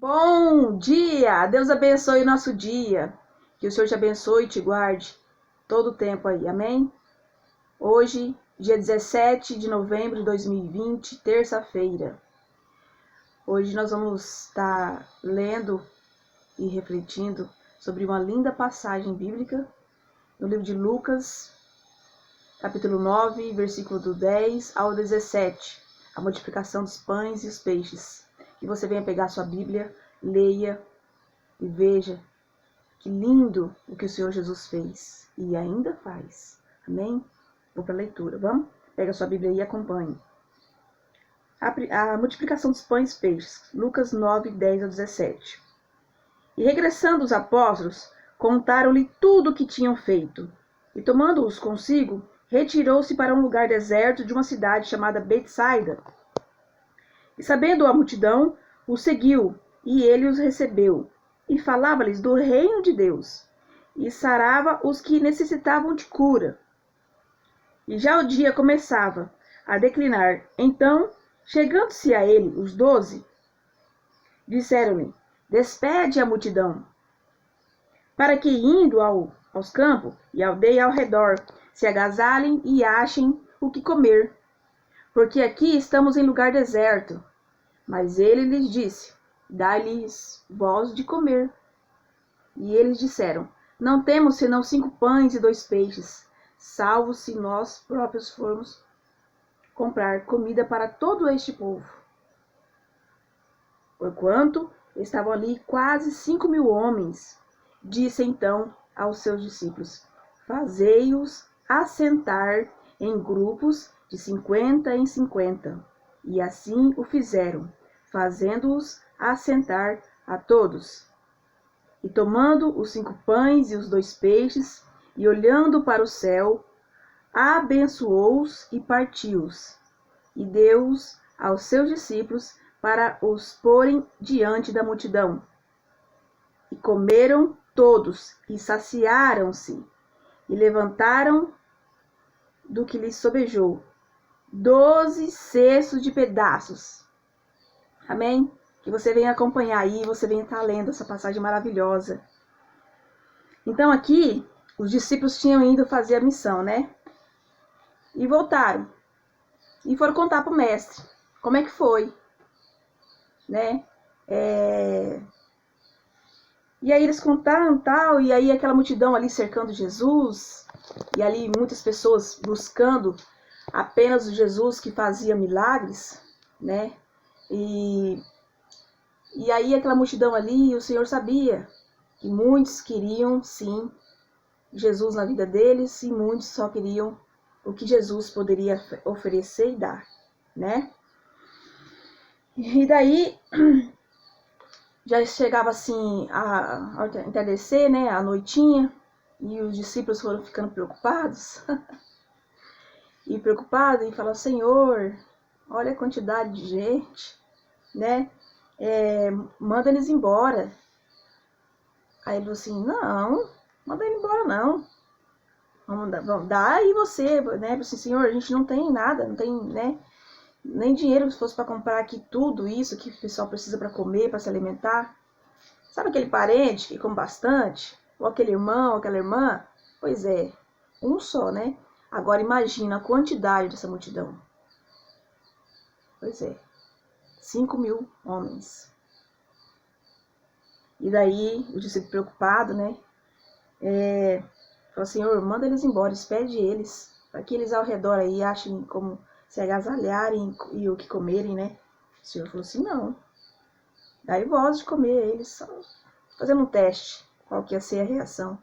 Bom dia! Deus abençoe o nosso dia. Que o Senhor te abençoe e te guarde todo o tempo aí, amém? Hoje, dia 17 de novembro de 2020, terça-feira. Hoje nós vamos estar lendo e refletindo sobre uma linda passagem bíblica no livro de Lucas, capítulo 9, versículo do 10 ao 17, a multiplicação dos pães e os peixes. Que você venha pegar sua Bíblia, leia e veja que lindo o que o Senhor Jesus fez e ainda faz. Amém? Vou para a leitura, vamos? Pega sua Bíblia e acompanhe. A multiplicação dos pães e peixes, Lucas 9, 10 ao 17. E regressando os apóstolos, contaram-lhe tudo o que tinham feito. E tomando-os consigo, retirou-se para um lugar deserto de uma cidade chamada Betsaida. E sabendo a multidão, o seguiu, e ele os recebeu, e falava-lhes do reino de Deus, e sarava os que necessitavam de cura. E já o dia começava a declinar. Então, chegando-se a ele os 12, disseram-lhe: despede a multidão, para que, indo aos campos e aldeia ao redor, se agasalhem e achem o que comer, porque aqui estamos em lugar deserto. Mas ele lhes disse: dai-lhes vós de comer. E eles disseram: não temos senão 5 pães e 2 peixes, salvo se nós próprios formos comprar comida para todo este povo. Porquanto estavam ali quase 5.000 homens. Disse então aos seus discípulos: fazei-os assentar em grupos de 50 em 50. E assim o fizeram, fazendo-os assentar a todos. E tomando os 5 pães e os 2 peixes, e olhando para o céu, abençoou-os e partiu-os, e deu-os aos seus discípulos para os porem diante da multidão. E comeram todos, e saciaram-se, e levantaram do que lhes sobejou 12 cestos de pedaços. Amém? Que você venha acompanhar aí, você venha estar lendo essa passagem maravilhosa. Então aqui, os discípulos tinham ido fazer a missão, né? E voltaram. E foram contar para o mestre como é que foi, né? E aí eles contaram tal, e aí aquela multidão ali cercando Jesus, e ali muitas pessoas buscando apenas o Jesus que fazia milagres, né? E aí aquela multidão ali, o Senhor sabia que muitos queriam, sim, Jesus na vida deles, e muitos só queriam o que Jesus poderia oferecer e dar, né? E daí, já chegava assim a entardecer, né, a noitinha, e os discípulos foram ficando preocupados, e falaram: Senhor, olha a quantidade de gente, né? Manda eles embora. Aí ele falou assim: não, manda ele embora não. Vamos dar aí você, né? Assim, Senhor, a gente não tem nada, não tem, né? Nem dinheiro se fosse para comprar aqui tudo isso que o pessoal precisa para comer, para se alimentar. Sabe aquele parente que come bastante? Ou aquele irmão, ou aquela irmã? Pois é, um só, né? Agora imagina a quantidade dessa multidão. Pois é, 5.000 homens. E daí, o discípulo preocupado, né? Falou: Senhor, manda eles embora, despede eles, para que eles ao redor aí achem como se agasalharem e o que comerem, né? O Senhor falou assim: não, dai voz de comer eles, só fazendo um teste, qual que ia ser a reação.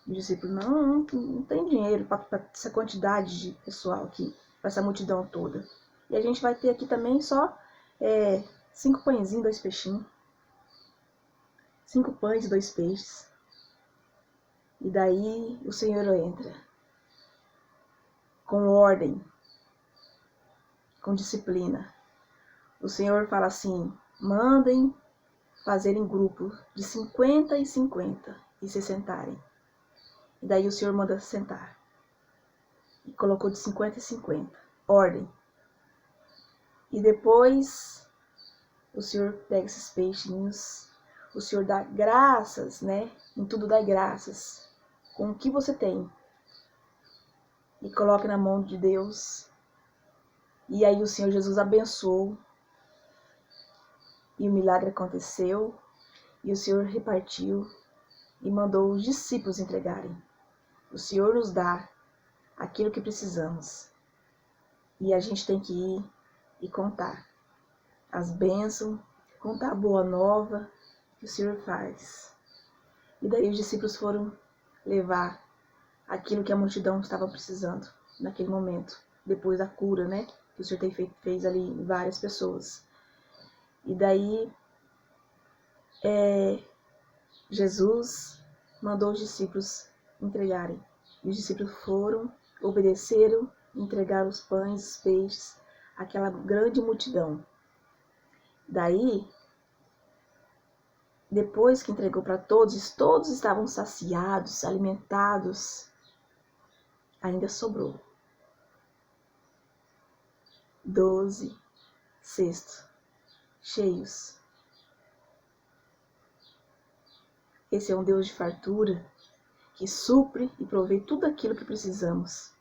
O discípulo: não tem dinheiro para essa quantidade de pessoal aqui, para essa multidão toda. E a gente vai ter aqui também só 5 pãezinhos, 2 peixinhos. 5 pães e 2 peixes. E daí o Senhor entra com ordem, com disciplina. O Senhor fala assim: mandem fazer em grupo de 50 em 50 e se sentarem. E daí o Senhor manda sentar. E colocou de 50 em 50. Ordem. E depois o Senhor pega esses peixinhos, o Senhor dá graças, né? Em tudo dá graças. Com o que você tem. E coloca na mão de Deus. E aí o Senhor Jesus abençoou. E o milagre aconteceu. E o Senhor repartiu. E mandou os discípulos entregarem. O Senhor nos dá aquilo que precisamos. E a gente tem que ir e contar as bênçãos, contar a boa nova que o Senhor faz. E daí os discípulos foram levar aquilo que a multidão estava precisando naquele momento, depois da cura, né? Que o Senhor fez ali em várias pessoas. E daí Jesus mandou os discípulos entregarem. E os discípulos foram, obedeceram, entregaram os pães, os peixes, àquela grande multidão. Daí, depois que entregou para todos, todos estavam saciados, alimentados, ainda sobrou 12 cestos cheios. Esse é um Deus de fartura, que supre e provê tudo aquilo que precisamos.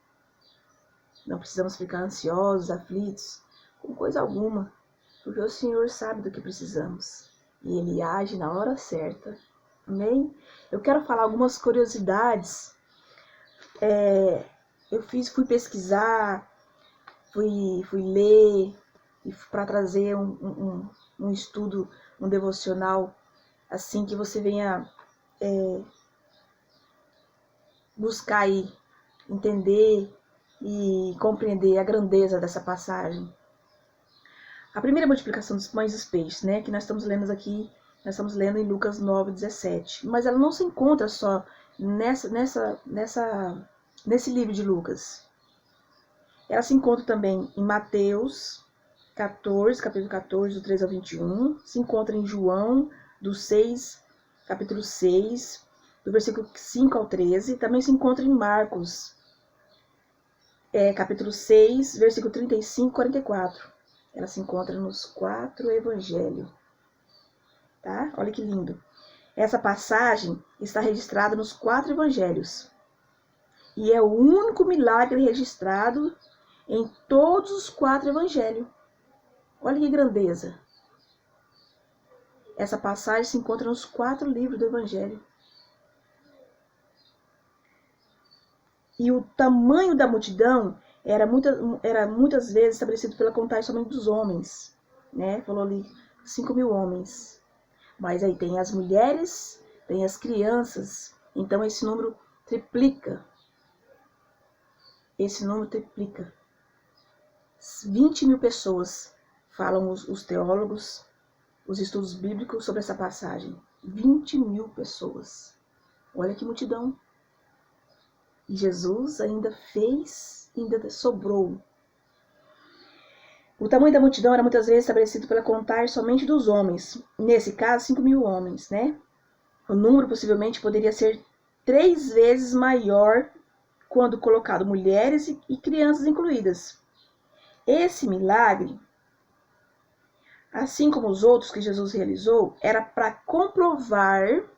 Não precisamos ficar ansiosos, aflitos, com coisa alguma, porque o Senhor sabe do que precisamos. E Ele age na hora certa. Amém? Eu quero falar algumas curiosidades. Fui pesquisar, fui ler, para trazer um estudo, um devocional, assim que você venha buscar aí, entender e compreender a grandeza dessa passagem. A primeira multiplicação dos pães e dos peixes, né, que nós estamos lendo aqui, nós estamos lendo em Lucas 9:17, mas ela não se encontra só nesse livro de Lucas. Ela se encontra também em Mateus 14, capítulo 14, do 3 ao 21, se encontra em João, capítulo 6, do versículo 5 ao 13, também se encontra em Marcos, capítulo 6, versículo 35 e 44. Ela se encontra nos 4 evangelhos. Tá? Olha que lindo. Essa passagem está registrada nos 4 evangelhos. E é o único milagre registrado em todos os 4 evangelhos. Olha que grandeza. Essa passagem se encontra nos 4 livros do evangelho. E o tamanho da multidão era muitas vezes estabelecido pela contagem somente dos homens, né? Falou ali 5.000 homens. Mas aí tem as mulheres, tem as crianças. Então esse número triplica. 20.000 pessoas, falam os teólogos, os estudos bíblicos sobre essa passagem. 20.000 pessoas. Olha que multidão. E Jesus ainda sobrou. O tamanho da multidão era muitas vezes estabelecido pela contagem somente dos homens. Nesse caso, 5.000 homens, né? O número possivelmente poderia ser 3 vezes maior quando colocado mulheres e crianças incluídas. Esse milagre, assim como os outros que Jesus realizou, era para comprovar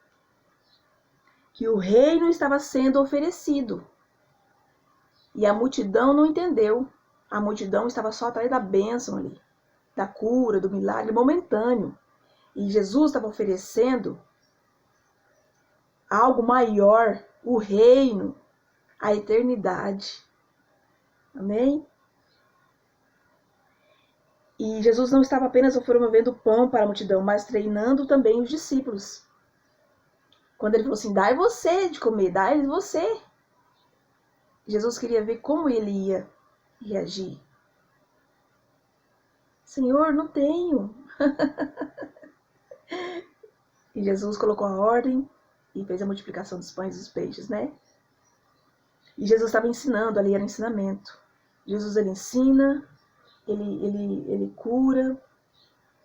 que o reino estava sendo oferecido. E a multidão não entendeu. A multidão estava só atrás da bênção ali, da cura, do milagre momentâneo. E Jesus estava oferecendo algo maior, o reino, a eternidade. Amém? E Jesus não estava apenas promovendo pão para a multidão, mas treinando também os discípulos. Quando ele falou assim, dai você de comer, dai você. Jesus queria ver como ele ia reagir. Senhor, não tenho. E Jesus colocou a ordem e fez a multiplicação dos pães e dos peixes, né? E Jesus estava ensinando, ali era ensinamento. Jesus, ele ensina, ele cura,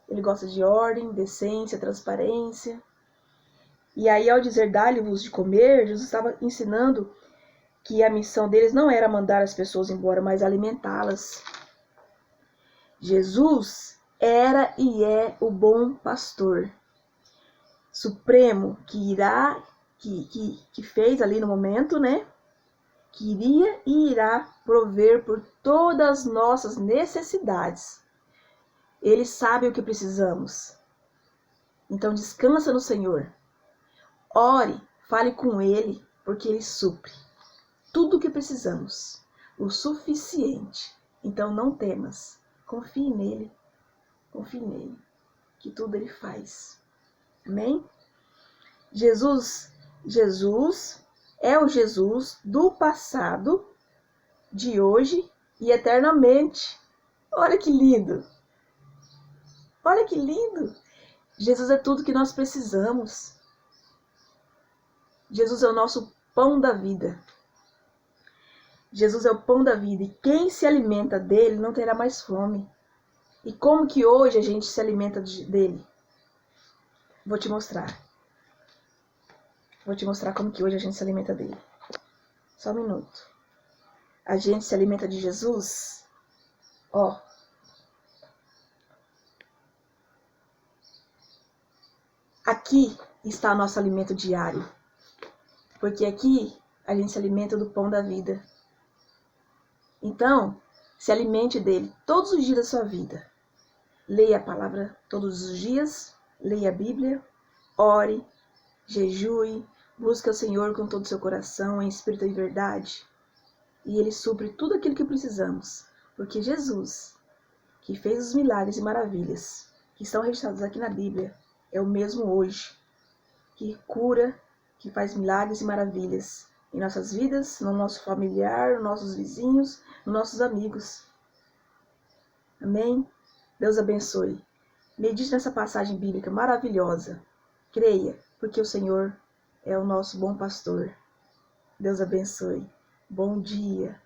ele gosta de ordem, decência, transparência. E aí, ao dizer, dai-lhe-vos de comer, Jesus estava ensinando que a missão deles não era mandar as pessoas embora, mas alimentá-las. Jesus, era e é o bom pastor supremo que fez ali no momento, né? Que iria e irá prover por todas as nossas necessidades. Ele sabe o que precisamos. Então descansa no Senhor. Ore, fale com Ele, porque Ele supre tudo o que precisamos, o suficiente. Então não temas, confie nele, que tudo Ele faz. Amém? Jesus é o Jesus do passado, de hoje e eternamente. Olha que lindo! Olha que lindo! Jesus é tudo que nós precisamos. Jesus é o nosso pão da vida. Jesus é o pão da vida e quem se alimenta dele não terá mais fome. E como que hoje a gente se alimenta dele? Vou te mostrar. Vou te mostrar como que hoje a gente se alimenta dele. Só um minuto. A gente se alimenta de Jesus, ó. Aqui está o nosso alimento diário. Porque aqui a gente se alimenta do pão da vida. Então, se alimente dele todos os dias da sua vida. Leia a palavra todos os dias, leia a Bíblia, ore, jejue, busque o Senhor com todo o seu coração, em espírito e verdade. E Ele supre tudo aquilo que precisamos. Porque Jesus, que fez os milagres e maravilhas, que estão registrados aqui na Bíblia, é o mesmo hoje, que cura, que faz milagres e maravilhas em nossas vidas, no nosso familiar, nos nossos vizinhos, nos nossos amigos. Amém? Deus abençoe. Medite nessa passagem bíblica maravilhosa. Creia, porque o Senhor é o nosso bom pastor. Deus abençoe. Bom dia.